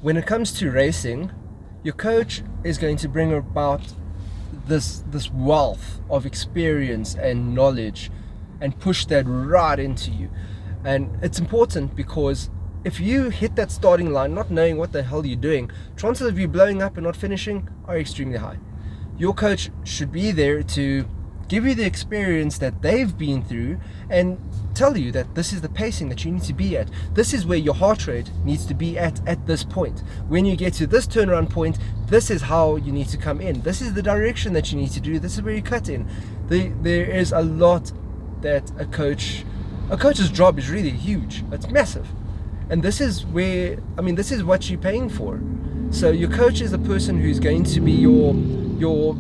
when it comes to racing, your coach is going to bring about this wealth of experience and knowledge and push that right into you. And it's important because if you hit that starting line not knowing what the hell you're doing, chances of you blowing up and not finishing are extremely high. Your coach should be there to give you the experience that they've been through and tell you that this is the pacing that you need to be at. This is where your heart rate needs to be at this point. When you get to this turnaround point, this is how you need to come in. This is the direction that you need to do. This is where you cut in. There is a lot that a coach's job is really huge. It's massive. And this is what you're paying for. So your coach is the person who's going to be your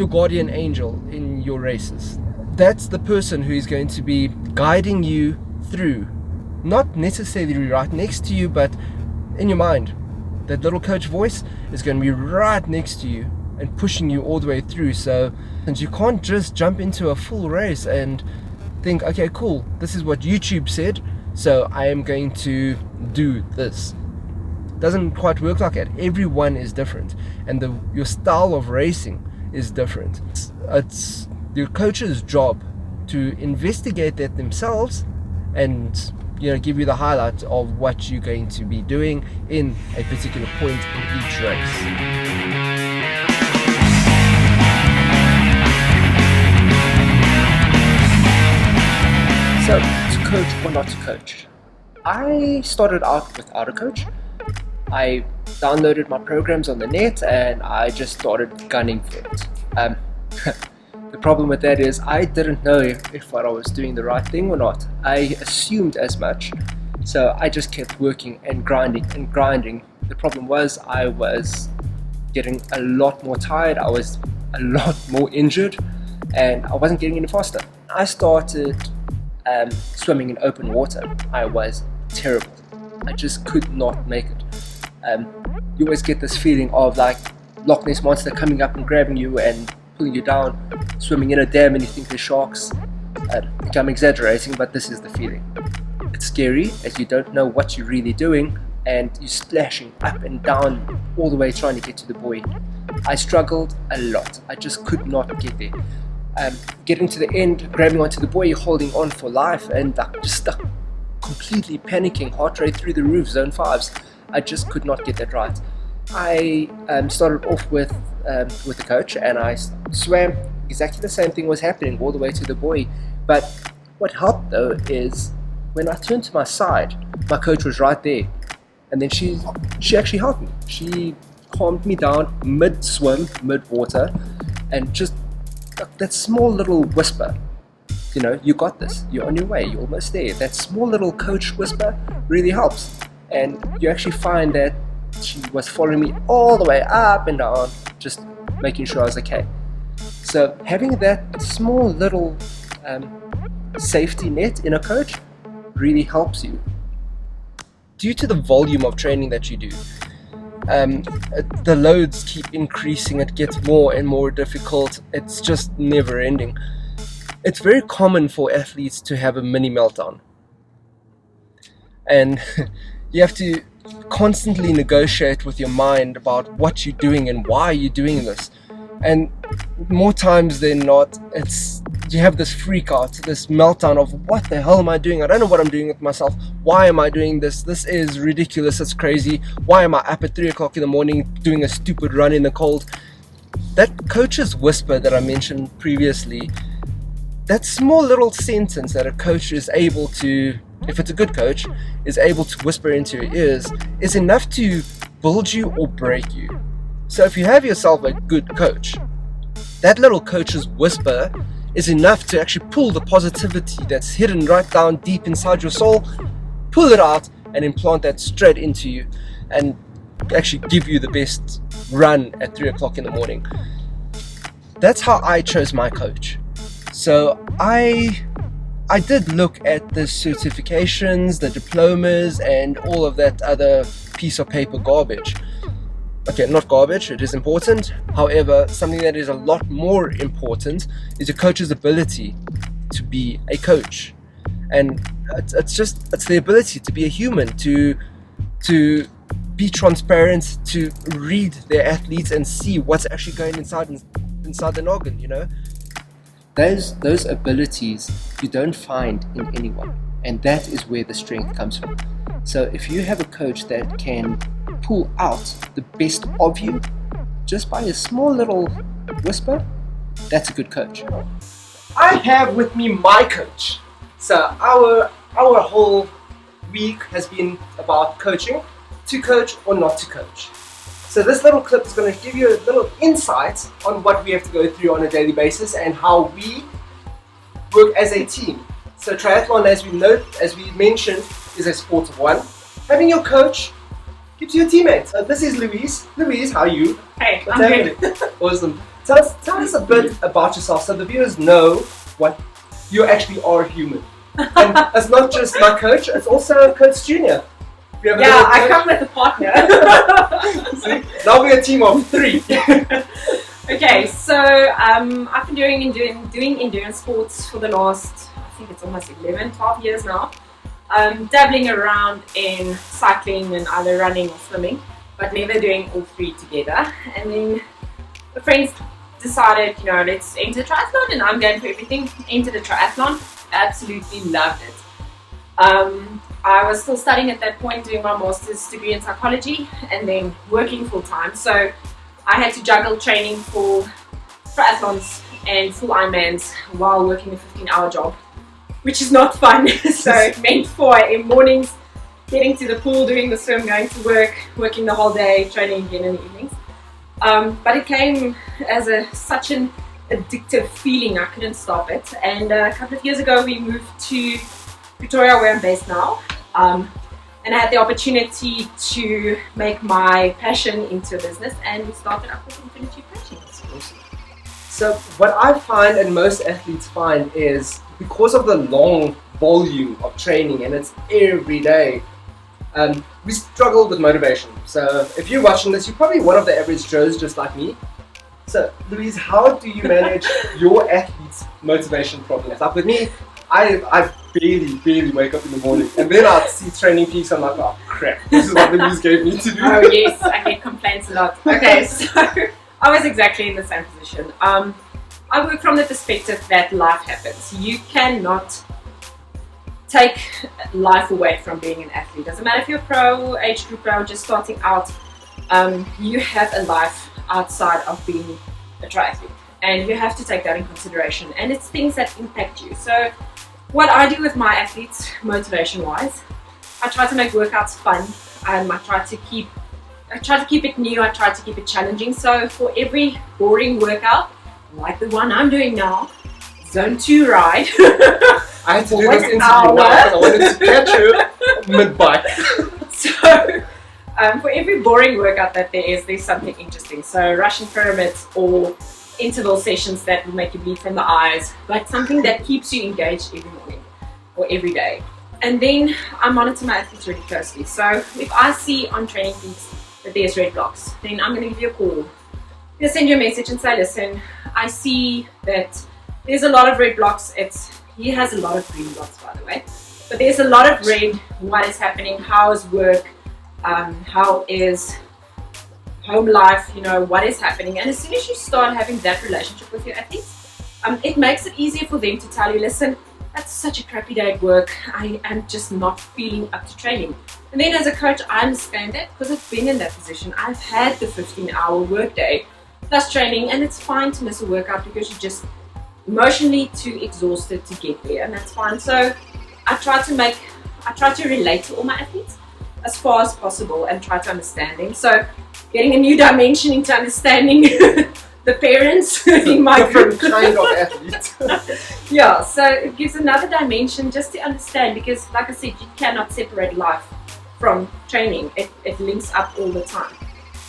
guardian angel in your races. That's the person who is going to be guiding you through, not necessarily right next to you, but in your mind. That little coach voice is going to be right next to you and pushing you all the way through. So, and you can't just jump into a full race and think, okay, cool, this is what YouTube said, so I am going to do this. Doesn't quite work like that. Everyone is different, and your style of racing is different. It's your coach's job to investigate that themselves and give you the highlight of what you're going to be doing in a particular point in each race. So, to coach or not to coach? I started out without a coach. I downloaded my programs on the net and I just started gunning for it. The problem with that is I didn't know if what I was doing the right thing or not. I assumed as much, so I just kept working and grinding and grinding. The problem was I was getting a lot more tired, I was a lot more injured, and I wasn't getting any faster. I started swimming in open water. I was terrible. I just could not make it. You always get this feeling of like Loch Ness Monster coming up and grabbing you and pulling you down, swimming in a dam and you think there's sharks. I think I'm exaggerating, but this is the feeling. It's scary as you don't know what you're really doing and you're splashing up and down all the way trying to get to the buoy. I struggled a lot. I just could not get there. Getting to the end, grabbing onto the buoy, holding on for life, and just stuck, completely panicking, heart rate through the roof, zone 5s. I just could not get that right. I started off with a coach and I swam. Exactly the same thing was happening all the way to the buoy. But what helped though is when I turned to my side, my coach was right there. And then she actually helped me. She calmed me down mid-swim, mid-water, and just that small little whisper, you got this, you're on your way, you're almost there. That small little coach whisper really helps. And you actually find that she was following me all the way up and down, just making sure I was okay. So having that small little safety net in a coach really helps you. Due to the volume of training that you do, the loads keep increasing, it gets more and more difficult, it's just never ending. It's very common for athletes to have a mini meltdown. And you have to constantly negotiate with your mind about what you're doing and why you're doing this. And more times than not, you have this freak out, this meltdown of what the hell am I doing? I don't know what I'm doing with myself. Why am I doing this? This is ridiculous. It's crazy. Why am I up at 3 o'clock in the morning doing a stupid run in the cold? That coach's whisper that I mentioned previously, that small little sentence that a coach is able to, if it's a good coach, is able to whisper into your ears, is enough to build you or break you. So if you have yourself a good coach, that little coach's whisper is enough to actually pull the positivity that's hidden right down deep inside your soul, pull it out and implant that straight into you and actually give you the best run at 3 o'clock in the morning. That's how I chose my coach. So I did look at the certifications, the diplomas, and all of that other piece of paper garbage. Okay, not garbage, it is important. However, something that is a lot more important is a coach's ability to be a coach. And it's the ability to be a human, to be transparent, to read their athletes and see what's actually going inside the noggin, you know. Those abilities you don't find in anyone, and that is where the strength comes from. So if you have a coach that can pull out the best of you just by a small little whisper, that's a good coach. I have with me my coach. So our whole week has been about coaching, to coach or not to coach. So this little clip is going to give you a little insight on what we have to go through on a daily basis and how we work as a team. So triathlon, as we mentioned, is a sport of one. Having your coach gives you a teammate. So this is Louise. Louise, how are you? Hey, I'm good. Awesome. Tell us a bit about yourself so the viewers know what you actually are human. And it's not just my coach, it's also Coach Junior. Yeah, I come with a partner. See? Now we're a team of 3. Okay, so I've been doing endurance sports for the last, I think it's almost 11, 12 years now. Dabbling around in cycling and either running or swimming, but never doing all 3 together. And then the friends decided, let's enter triathlon, and I'm going for everything. Entered a triathlon, absolutely loved it. I was still studying at that point, doing my master's degree in psychology and then working full time. So I had to juggle training for triathlons and full Ironmans while working a 15-hour job, which is not fun. So it meant 4 a.m. mornings, getting to the pool, doing the swim, going to work, working the whole day, training again in the evenings. But it came as such an addictive feeling, I couldn't stop it. And a couple of years ago we moved to Pretoria, where I'm based now, and I had the opportunity to make my passion into a business, and we started up with Infinity Coaching. So what I find, and most athletes find, is because of the long volume of training and it's every day, we struggle with motivation. So if you're watching this, you're probably one of the average Joes just like me. So Louise, how do you manage your athletes' motivation problems? Like with me, I barely wake up in the morning, and then I see Training Peaks, I'm like, oh crap, this is what Louise gave me to do. Oh yes, I get complaints a lot. Okay, so I was exactly in the same position. I work from the perspective that life happens. You cannot take life away from being an athlete. Doesn't matter if you're pro, age group pro, just starting out, you have a life outside of being a triathlete, and you have to take that in consideration, and it's things that impact you. So what I do with my athletes, motivation wise, I try to make workouts fun. I try to keep it new, I try to keep it challenging. So for every boring workout, like the one I'm doing now, Zone 2 ride, I had to do this interview now because I wanted to catch you mid-bike. So for every boring workout that there's something interesting. So Russian pyramids or interval sessions that will make you bleed from the eyes, but something that keeps you engaged every morning or every day. And then I monitor my athletes really closely. So if I see on Training Peaks that there's red blocks, then I'm going to give you a call. I'm going to send you a message and say, listen, I see that there's a lot of red blocks. He has a lot of green blocks, by the way, but there's a lot of red. What is happening? How is work? How is home life? What is happening? And as soon as you start having that relationship with your athletes, it makes it easier for them to tell you, listen, that's such a crappy day at work. I am just not feeling up to training. And then as a coach, I understand that because I've been in that position. I've had the 15-hour work day plus training, and it's fine to miss a workout because you're just emotionally too exhausted to get there, and that's fine. So I try to relate to all my athletes as far as possible and try to understand them. So getting a new dimension into understanding the parents in my different kind of athlete. Yeah, so it gives another dimension just to understand, because like I said, you cannot separate life from training. It links up all the time.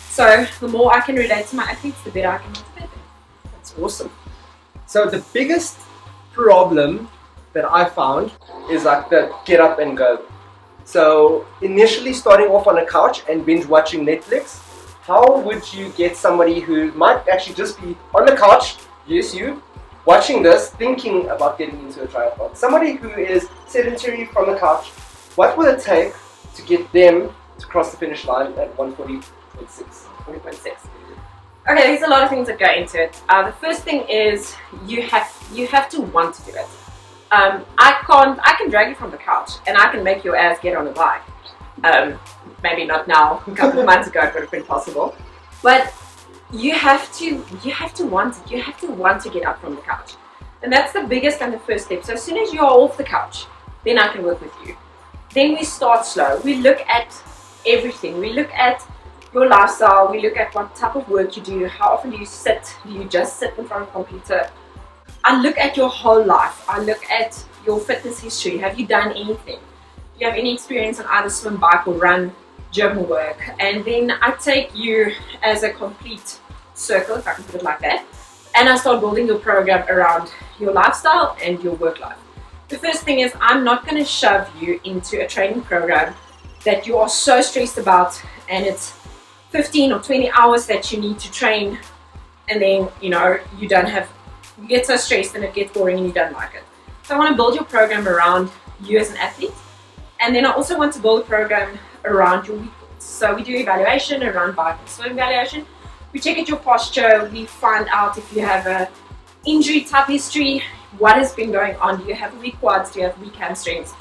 So the more I can relate to my athletes, the better I can motivate them. That's awesome. So the biggest problem that I found is like the get up and go. So initially starting off on a couch and binge watching Netflix, how would you get somebody who might actually just be on the couch, yes you, watching this, thinking about getting into a triathlon? Somebody who is sedentary from the couch, what will it take to get them to cross the finish line at 1:40.6. 1.6. Okay, there's a lot of things that go into it. The first thing is you have to want to do it. I can drag you from the couch and I can make your ass get on a bike. Maybe not now. A couple of months ago it would have been possible, but you have to want it. You have to want to get up from the couch, and that's the biggest and the first step. So as soon as you are off the couch, then I can work with you. Then we start slow. We look at everything. We look at your lifestyle. We look at what type of work you do. How often do you sit? Do you just sit in front of a computer? I look at your whole life. I look at your fitness history. Have you done anything? Do you have any experience on either swim, bike, or run, gym or work? And then I take you as a complete circle, if I can put it like that, and I start building your program around your lifestyle and your work life. The first thing is I'm not going to shove you into a training program that you are so stressed about, and it's 15 or 20 hours that you need to train, and then you get so stressed and it gets boring and you don't like it. So I want to build your program around you as an athlete, and then I also want to build a program around your weak points. So we do evaluation around bike and swim evaluation. We check at your posture. We find out if you have a injury type history, what has been going on. Do you have weak quads? Do you have weak hamstrings?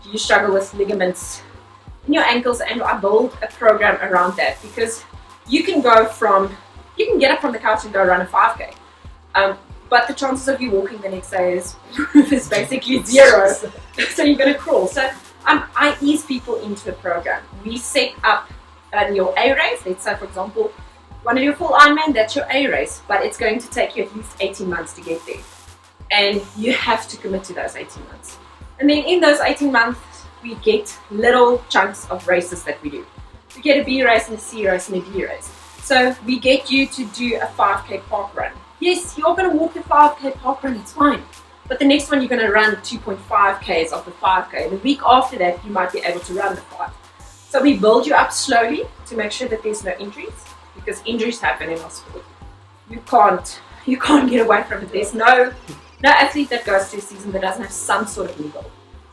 Do you struggle with ligaments in your ankles? And I build a program around that, because you can get up from the couch and go run a 5K. But the chances of you walking the next day is basically zero. So you're going to crawl. So I ease people into a program. We set up your A race. Let's say, for example, want to do a full Ironman, that's your A race, but it's going to take you at least 18 months to get there. And you have to commit to those 18 months. And then in those 18 months, we get little chunks of races that we do. We get a B race and a C race and a D race. So we get you to do a 5K park run. Yes, you're going to walk the 5K park run, it's fine. But the next one you're going to run 2.5Ks of the 5K. The week after that, you might be able to run the 5. So we build you up slowly to make sure that there's no injuries, because injuries happen in our sport. You can't get away from it. There's no athlete that goes through a season that doesn't have some sort of knee goal.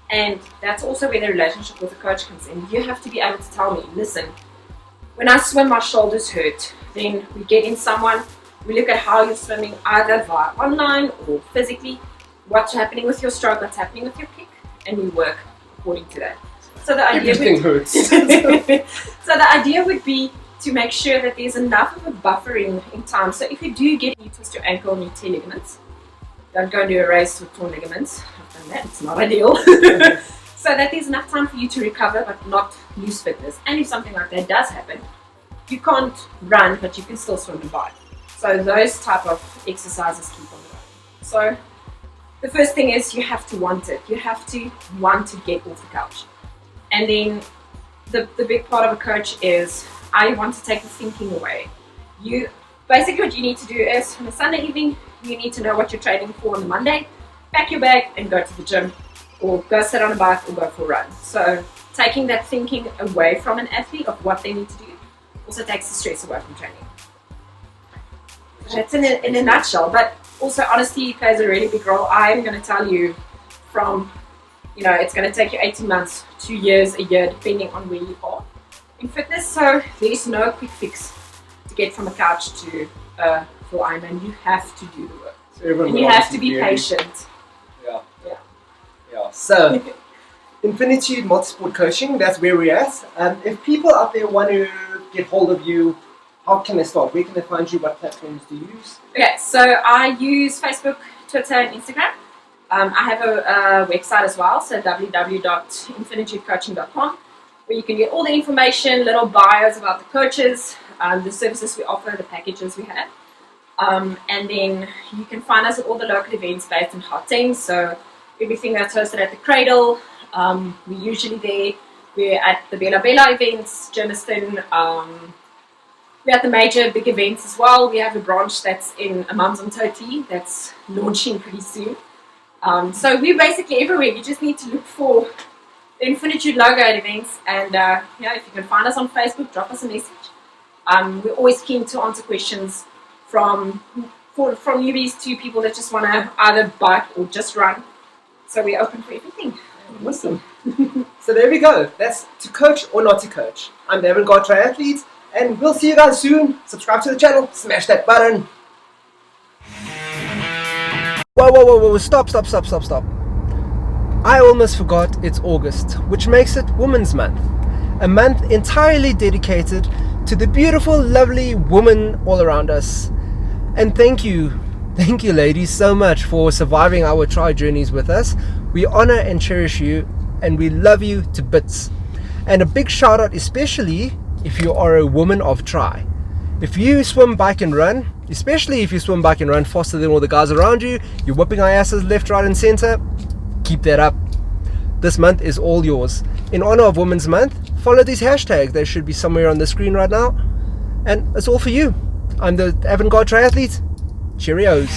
And that's also where the relationship with the coach comes in. You have to be able to tell me, listen, when I swim, my shoulders hurt. Then we get in someone, we look at how you're swimming, either via online or physically, what's happening with your stroke, what's happening with your kick, and we work according to that. So the idea hurts. So the idea would be to make sure that there's enough of a buffering in time. So if you do you twist your ankle and you tear ligaments, don't go and do a race with torn ligaments. I've done that, it's not ideal. So that there's enough time for you to recover but not lose fitness. And if something like that does happen, you can't run but you can still swim and bike. So those type of exercises keep on going. So the first thing is you have to want it. You have to want to get off the couch. And then the big part of a coach is I want to take the thinking away. Basically what you need to do is on a Sunday evening, you need to know what you're training for on the Monday, pack your bag and go to the gym, or go sit on a bike or go for a run. So taking that thinking away from an athlete of what they need to do also takes the stress away from training. That's in a nutshell, but also honesty plays a really big role. I'm going to tell you from, it's going to take you 18 months, 2 years, a year, depending on where you are in fitness. So there's no quick fix to get from a couch to full Ironman. You have to do the work. So and you have to be patient. Yeah. So Infinitude Multisport Coaching, that's where we're at. If people out there want to get hold of you, how can they start? Where can they find you? What platforms do you use? Okay, so I use Facebook, Twitter, and Instagram. I have a website as well, so www.infinitudecoaching.com, where you can get all the information, little bios about the coaches, the services we offer, the packages we have. And then you can find us at all the local events based in Gauteng. So everything that's hosted at the Cradle, we're usually there. We're at the Bella Bella events, Germiston. We're at the major big events as well. We have a branch that's in Mums on Toti that's launching pretty soon. So we're basically everywhere. You just need to look for the Infinitude logo at events. And if you can find us on Facebook, drop us a message. We're always keen to answer questions from newbies to people that just want to either bike or just run. So we're open for everything. Awesome. So there we go. That's to coach or not to coach. I'm the Avant-Garde Triathlete, and we'll see you guys soon. Subscribe to the channel, smash that button. Whoa, stop. I almost forgot it's August, which makes it Women's Month. A month entirely dedicated to the beautiful, lovely women all around us. And thank you ladies so much for surviving our tri journeys with us. We honor and cherish you, and we love you to bits. And a big shout out especially if you are a woman of tri. If you swim, bike and run, especially if you swim, bike and run faster than all the guys around you, you're whipping our asses left, right and center, keep that up. This month is all yours. In honor of Women's Month, follow these hashtags. They should be somewhere on the screen right now. And it's all for you. I'm the Avant-Garde Triathlete. Cheerios.